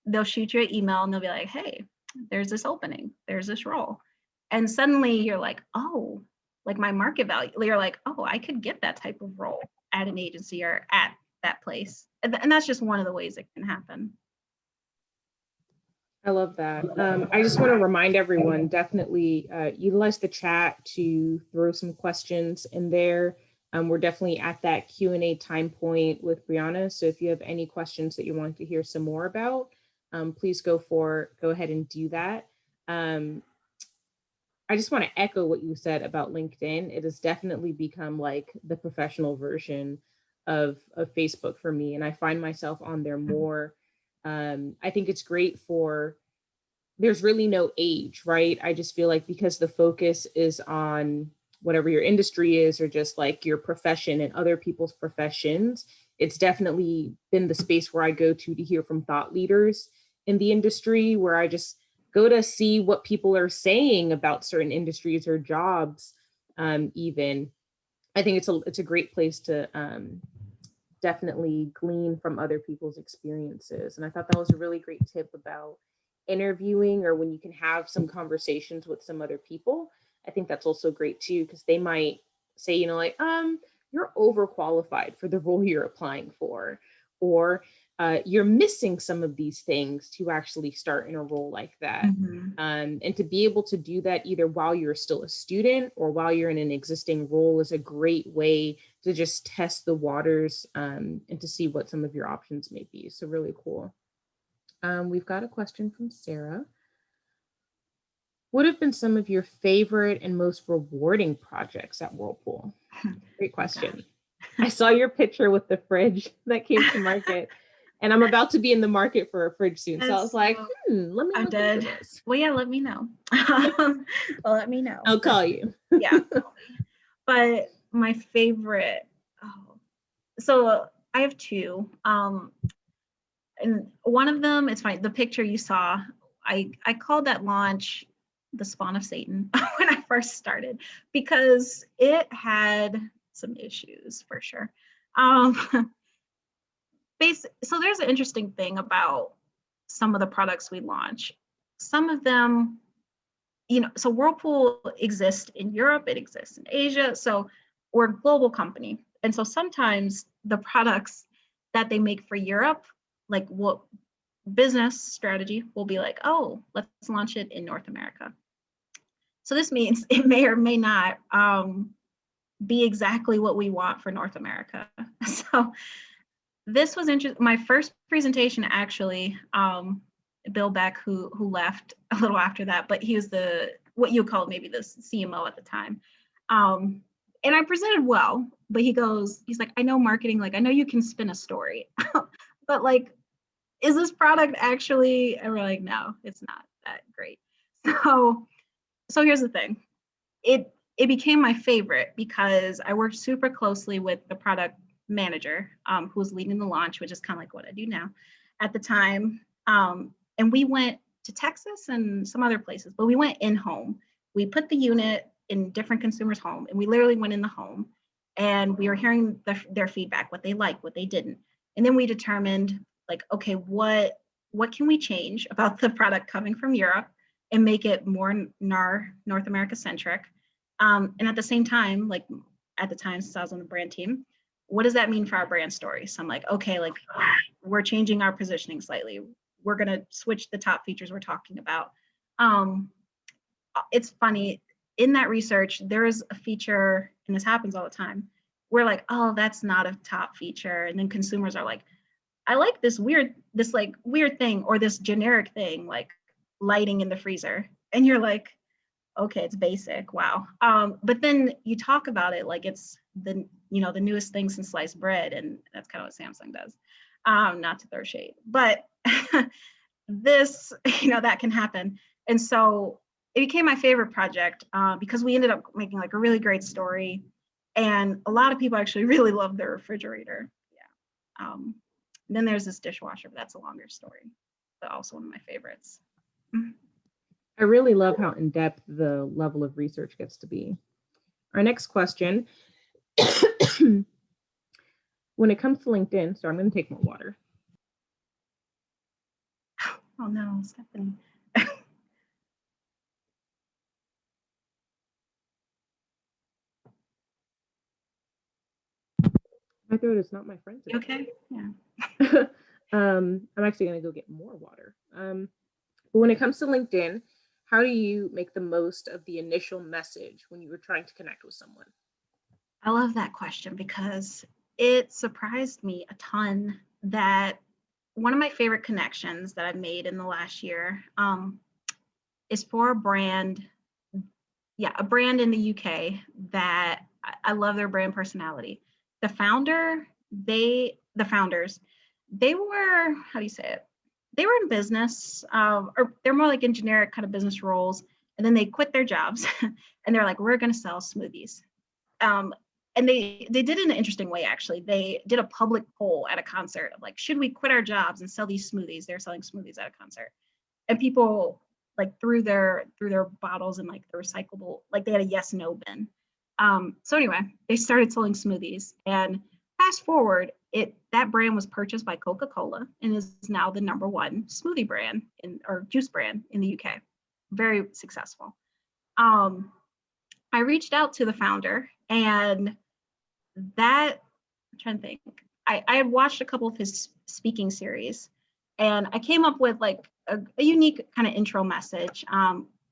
they'll shoot you an email and they'll be like, hey, there's this opening, there's this role. And suddenly you're like, oh, like my market value, you're like, oh, I could get that type of role at an agency or at that place. And that's just one of the ways it can happen. I love that. I just want to remind everyone, definitely utilize the chat to throw some questions in there. We're definitely at that Q&A time point with Brianna. So if you have any questions that you want to hear some more about, please go ahead and do that. I just want to echo what you said about LinkedIn. It has definitely become like the professional version of Facebook for me. And I find myself on there more. I think it's great there's really no age, right? I just feel like because the focus is on whatever your industry is, or just like your profession and other people's professions, it's definitely been the space where I go to hear from thought leaders in the industry, where I just go to see what people are saying about certain industries or jobs. Even I think it's a great place to definitely glean from other people's experiences. And I thought that was a really great tip about interviewing, or when you can have some conversations with some other people. I think that's also great too, because they might say, you're overqualified for the role you're applying for, or you're missing some of these things to actually start in a role like that. Mm-hmm. And to be able to do that either while you're still a student or while you're in an existing role is a great way to just test the waters and to see what some of your options may be. So really cool. We've got a question from Sarah. What have been some of your favorite and most rewarding projects at Whirlpool? Great question. I saw your picture with the fridge that came to market, and I'm about to be in the market for a fridge soon. So I was like, let me look into this. Well, yeah, let me know. Let me know. I'll call you. Yeah. But my favorite, so I have two. And one of them, it's fine. The picture you saw, I called that launch the spawn of Satan when I first started, because it had some issues for sure. So there's an interesting thing about some of the products we launch. Some of them, so Whirlpool exists in Europe, it exists in Asia. So we're a global company. And so sometimes the products that they make for Europe, like what business strategy will be like, oh, let's launch it in North America. So this means it may or may not be exactly what we want for North America. So this was interesting. My first presentation, actually, Bill Beck, who left a little after that, but he was what you called maybe the CMO at the time. And I presented well, but he's like, I know marketing, like, I know you can spin a story, but like, is this product actually? And we're like, no, it's not that great. So here's the thing. It became my favorite because I worked super closely with the product manager who was leading the launch, which is kind of like what I do now at the time. And we went to Texas and some other places, but we went in home. We put the unit in different consumers' home, and we literally went in the home, and we were hearing their feedback, what they liked, what they didn't. And then we determined, like, okay, what can we change about the product coming from Europe and make it more North America centric? And at the same time, like at the time, since I was on the brand team, what does that mean for our brand story? So I'm like, okay, like we're changing our positioning slightly. We're going to switch the top features we're talking about. It's funny, in that research, there is a feature, and this happens all the time, we're like, oh, that's not a top feature. And then consumers are like, I like this weird thing, or this generic thing, like lighting in the freezer. And you're like, okay, it's basic, wow. But then you talk about it like it's the newest thing since sliced bread, and that's kind of what Samsung does. Not to throw shade, but this, that can happen. And so it became my favorite project because we ended up making like a really great story, and a lot of people actually really love their refrigerator. Yeah. Then there's this dishwasher, but that's a longer story, but also one of my favorites. I really love how in-depth the level of research gets to be. Our next question. When it comes to LinkedIn, so I'm going to take more water. Oh no, Stephanie. My throat is not my friend today. Okay, yeah. I'm actually going to go get more water. But when it comes to LinkedIn, how do you make the most of the initial message when you were trying to connect with someone? I love that question because it surprised me a ton that one of my favorite connections that I've made in the last year is for a brand in the UK that I love their brand personality. The founders, they were, how do you say it? They were in business, or they're more like in generic kind of business roles. And then they quit their jobs and they're like, we're going to sell smoothies. And they did it in an interesting way, actually. They did a public poll at a concert of like, should we quit our jobs and sell these smoothies? They're selling smoothies at a concert. And people like threw their bottles in like the recyclable, like they had a yes, no bin. So anyway, they started selling smoothies, and fast forward, that brand was purchased by Coca-Cola and is now the #1 smoothie brand or juice brand in the UK. Very successful. I reached out to the founder, and I'm trying to think. I had watched a couple of his speaking series, and I came up with like a unique kind of intro message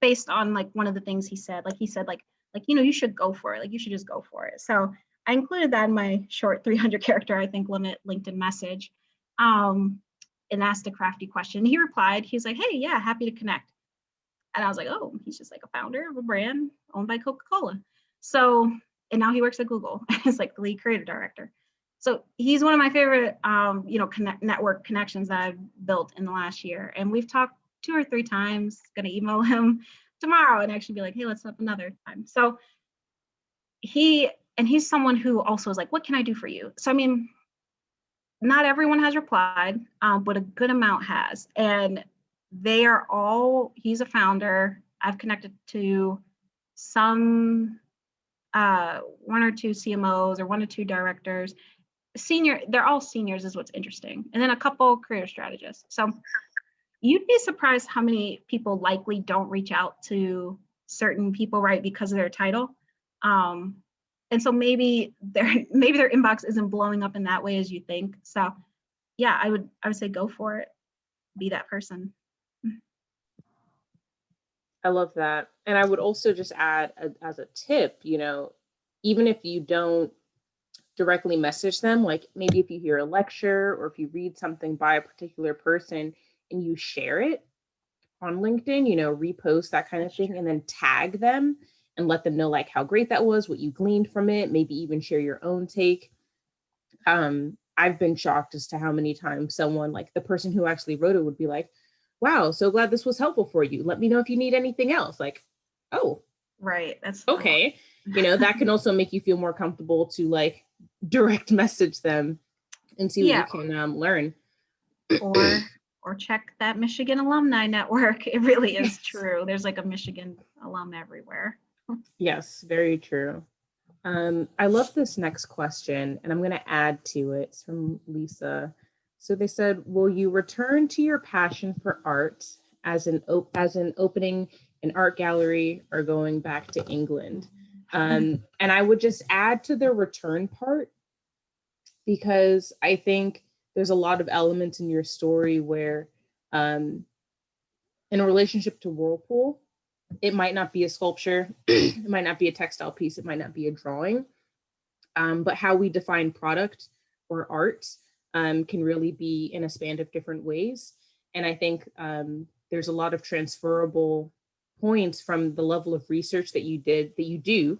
based on like one of the things he said. Like he said, like you should go for it. Like you should just go for it. So I included that in my short 300 character, I think, limit LinkedIn message, and asked a crafty question. He replied. He was like, "Hey, yeah, happy to connect." And I was like, "Oh, he's just like a founder of a brand owned by Coca-Cola." So, and now he works at Google as like the lead creative director. So he's one of my favorite, network connections that I've built in the last year. And we've talked 2 or 3 times. Going to email him tomorrow and actually be like, "Hey, let's set up another time." So he's someone who also is like, "What can I do for you?" So I mean, not everyone has replied, but a good amount has, and they are all. He's a founder. I've connected to some 1 or 2 CMOs or 1 or 2 directors. They're all seniors is what's interesting. And then a couple career strategists. So you'd be surprised how many people likely don't reach out to certain people, right, because of their title. And so maybe their inbox isn't blowing up in that way as you think. So yeah, I would say go for it. Be that person. I love that. And I would also just add as a tip, even if you don't directly message them. Like maybe if you hear a lecture or if you read something by a particular person and you share it on LinkedIn, repost that kind of thing, and then tag them and let them know like how great that was, what you gleaned from it, maybe even share your own take. I've been shocked as to how many times someone, like the person who actually wrote it, would be like, wow, so glad this was helpful for you. Let me know if you need anything else. Like, oh, right. That's okay. That can also make you feel more comfortable to like direct message them and see what you can learn. Or check that Michigan alumni network. It really is true. There's like a Michigan alum everywhere. Yes, very true. I love this next question, and I'm going to add to it. It's from Lisa. So they said, will you return to your passion for art as an opening an art gallery or going back to England? And I would just add to the return part, because I think there's a lot of elements in your story where in a relationship to Whirlpool, it might not be a sculpture, it might not be a textile piece, it might not be a drawing, but how we define product or art can really be in a span of different ways. And I think there's a lot of transferable points from the level of research that you do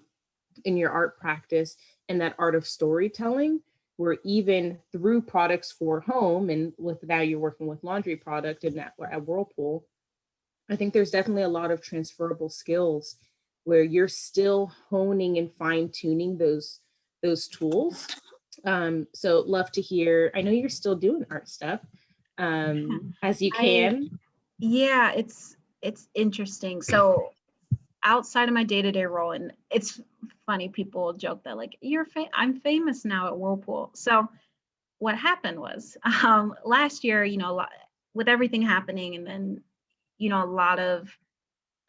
in your art practice and that art of storytelling, where even through products for home, and with now you're working with laundry product and at Whirlpool, I think there's definitely a lot of transferable skills where you're still honing and fine tuning those tools. So love to hear. I know you're still doing art stuff as you can. It's interesting. So outside of my day-to-day role, and it's funny, people joke that like I'm famous now at Whirlpool. So what happened was last year, with everything happening, and then a lot of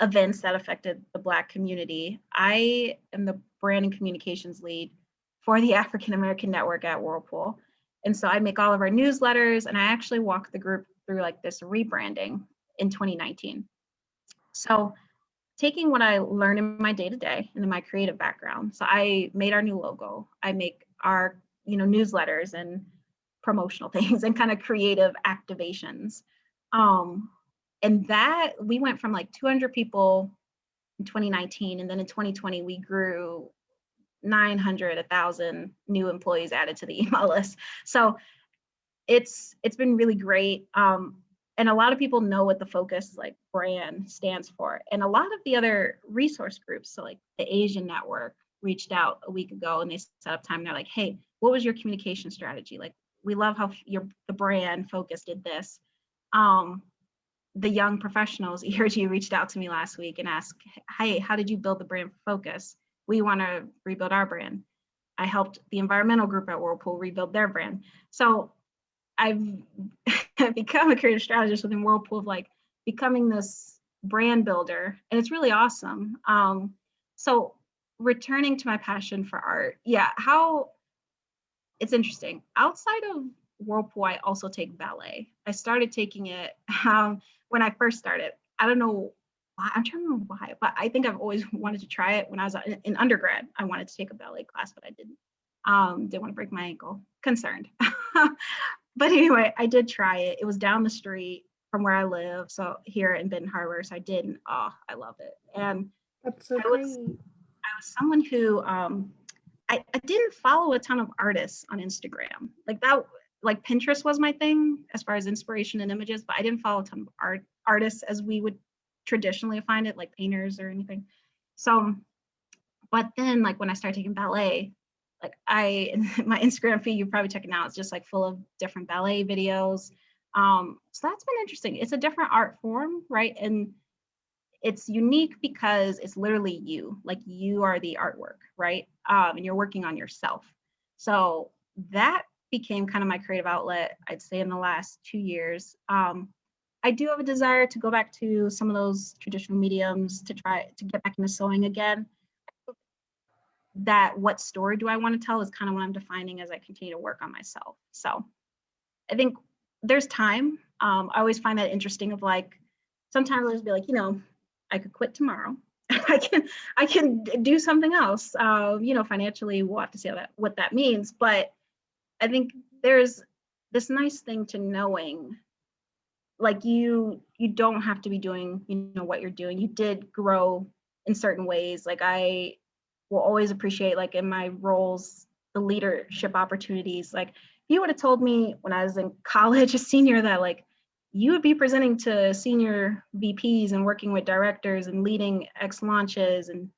events that affected the Black community, I am the brand and communications lead for the African American network at Whirlpool. And so I make all of our newsletters, and I actually walk the group through like this rebranding in 2019. So taking what I learned in my day-to-day and in my creative background. So I made our new logo. I make our, newsletters and promotional things and kind of creative activations. And that we went from like 200 people in 2019. And then in 2020, we grew 900, 1,000 new employees added to the email list. So it's been really great. And a lot of people know what the focus like brand stands for. And a lot of the other resource groups, so like the Asian network reached out a week ago and they set up time. And they're like, hey, what was your communication strategy? Like, we love how the brand focus did this. The young professionals, ERG, reached out to me last week and asked, hey, how did you build the brand focus? We want to rebuild our brand. I helped the environmental group at Whirlpool rebuild their brand. So I've become a creative strategist within Whirlpool, of like becoming this brand builder, and it's really awesome. So returning to my passion for art, it's interesting. Outside of Whirlpool, I also take ballet. I started taking it when I first started. I don't know why, I'm trying to remember why, but I think I've always wanted to try it. When I was in undergrad, I wanted to take a ballet class, but I didn't. Didn't want to break my ankle, concerned. But anyway, I did try it. It was down the street from where I live, so here in Benton Harbor. So I did, and I love it. And That's so I was someone who I didn't follow a ton of artists on Instagram. Like Pinterest was my thing as far as inspiration and images, but I didn't follow a ton of artists as we would traditionally find it, like painters or anything. So, but then like when I started taking ballet, like my Instagram feed, you probably check it out, it's just like full of different ballet videos. So that's been interesting. It's a different art form, right? And it's unique because it's literally you, like you are the artwork, right? And you're working on yourself. So that became kind of my creative outlet, I'd say, in the last 2 years. I do have a desire to go back to some of those traditional mediums to try to get back into sewing again. That what story do I want to tell is kind of what I'm defining as I continue to work on myself. So I think there's time. I always find that interesting of like, sometimes I'll just be like, I could quit tomorrow I can do something else. Financially, we'll have to see what that means. But I think there's this nice thing to knowing, like you don't have to be doing, what you're doing. You did grow in certain ways. Like I will always appreciate, like in my roles, the leadership opportunities. Like if you would have told me when I was in college, a senior, that like you would be presenting to senior VPs and working with directors and leading X launches and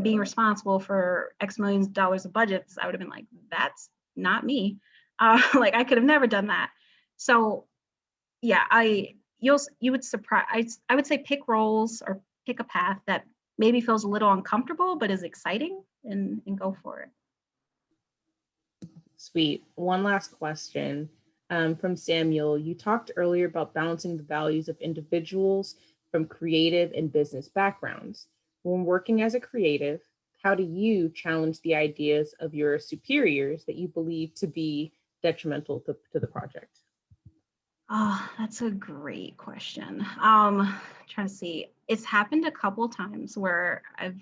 being responsible for X millions of dollars of budgets, I would have been like, that's not me. Like I could have never done that. So yeah, you would surprise. I would say pick roles or pick a path that maybe feels a little uncomfortable but is exciting, and go for it. Sweet. One last question from Samuel. You talked earlier about balancing the values of individuals from creative and business backgrounds. When working as a creative, how do you challenge the ideas of your superiors that you believe to be detrimental to the project? Oh, that's a great question. Trying to see. It's happened a couple times where I've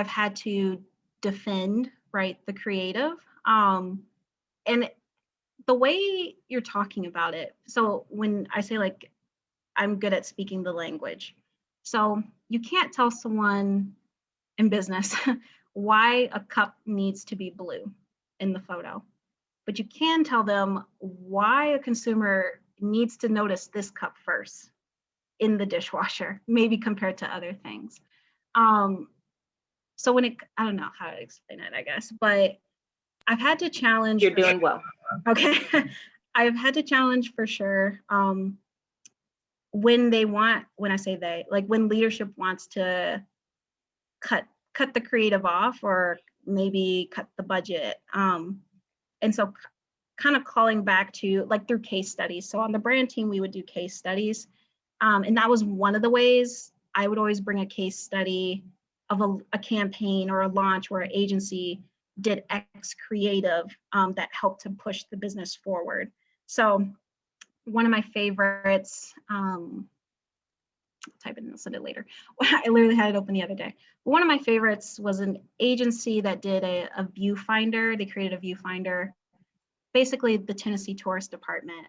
had to defend, right, the creative. And the way you're talking about it, so when I say like I'm good at speaking the language, so you can't tell someone in business why a cup needs to be blue in the photo, but you can tell them why a consumer needs to notice this cup first in the dishwasher, maybe compared to other things. So I don't know how to explain it, I guess, but I've had to challenge. You're doing well. Okay. I've had to challenge for sure. When I say they, like when leadership wants to cut the creative off or maybe cut the budget. And so kind of calling back to like through case studies. So on the brand team, we would do case studies. And that was one of the ways. I would always bring a case study of a campaign or a launch where an agency did X creative that helped to push the business forward. So one of my favorites, type it in, I'll send it later. I literally had it open the other day. One of my favorites was an agency that did a viewfinder. They created a viewfinder. Basically, the Tennessee Tourist Department,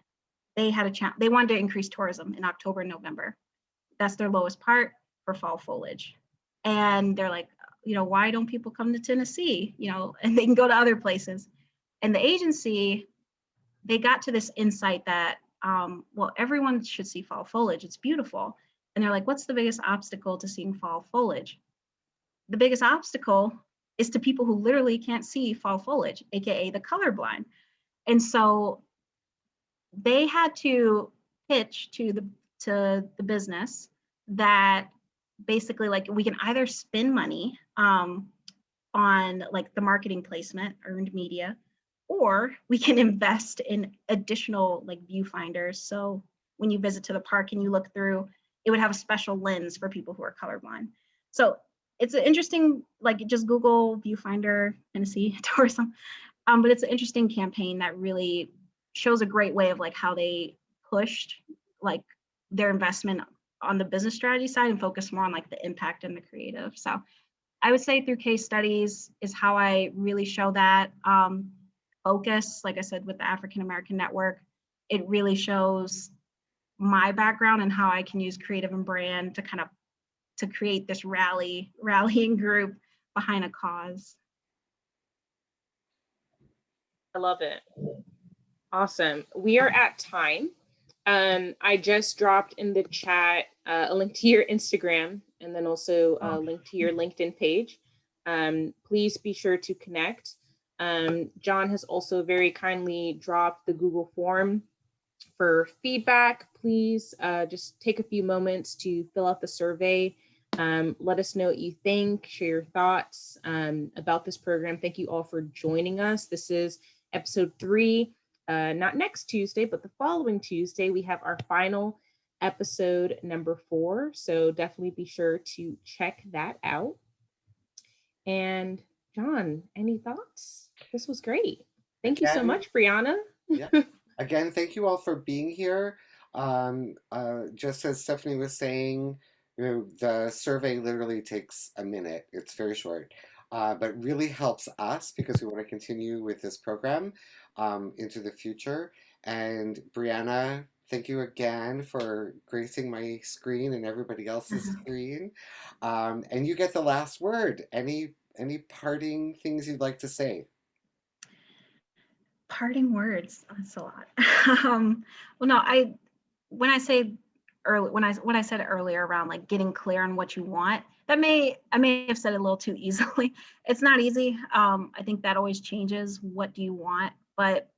they wanted to increase tourism in October and November. That's their lowest part for fall foliage. And they're like, why don't people come to Tennessee? And they can go to other places. And the agency, they got to this insight that, well, everyone should see fall foliage. It's beautiful. And they're like, what's the biggest obstacle to seeing fall foliage? The biggest obstacle is to people who literally can't see fall foliage, AKA the colorblind. And so they had to pitch to the business that basically like we can either spend money on like the marketing placement, earned media, or we can invest in additional like viewfinders. So when you visit to the park and you look through, it would have a special lens for people who are colorblind. So it's an interesting, like just Google viewfinder Tennessee tourism. But it's an interesting campaign that really shows a great way of like how they pushed like their investment on the business strategy side and focus more on like the impact and the creative. So I would say through case studies is how I really show that focus. Like I said, with the African American Network, it really shows my background and how I can use creative and brand to kind of to create this rallying group behind a cause. I love it. Awesome. We are at time. I just dropped in the chat a link to your Instagram and then also a link to your LinkedIn page. Please be sure to connect. John has also very kindly dropped the Google form for feedback. Please just take a few moments to fill out the survey. Let us know what you think, share your thoughts about this program. Thank you all for joining us. This is episode 3. Not next Tuesday, but the following Tuesday, we have our final episode, number 4. So definitely be sure to check that out. And John, any thoughts? This was great. Thank you so much, Brianna. Yeah. Again, thank you all for being here. Just as Stephanie was saying, the survey literally takes a minute. It's very short, but really helps us because we want to continue with this program into the future. And Brianna, thank you again for gracing my screen and everybody else's screen. And you get the last word. Any parting things you'd like to say? Parting words. That's a lot. Well, no, when I say early, when I said earlier around like getting clear on what you want, I may have said it a little too easily. It's not easy. I think that always changes. What do you want? But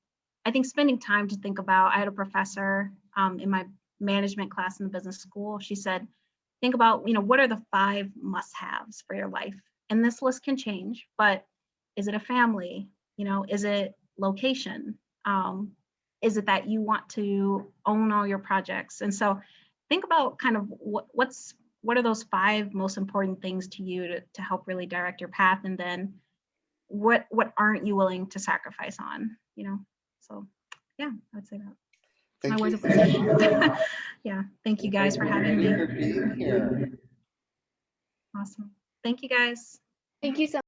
I think spending time to think about. I had a professor in my management class in the business school. She said, think about, what are the 5 must-haves for your life? And this list can change, but is it a family? Is it location? Is it that you want to own all your projects? And so think about kind of what are those 5 most important things to you to help really direct your path, and then what aren't you willing to sacrifice on? So yeah, I would say that. Thank My words you. of wisdom. Yeah, thank you guys for having me. For being here. Awesome. Thank you guys. Thank you so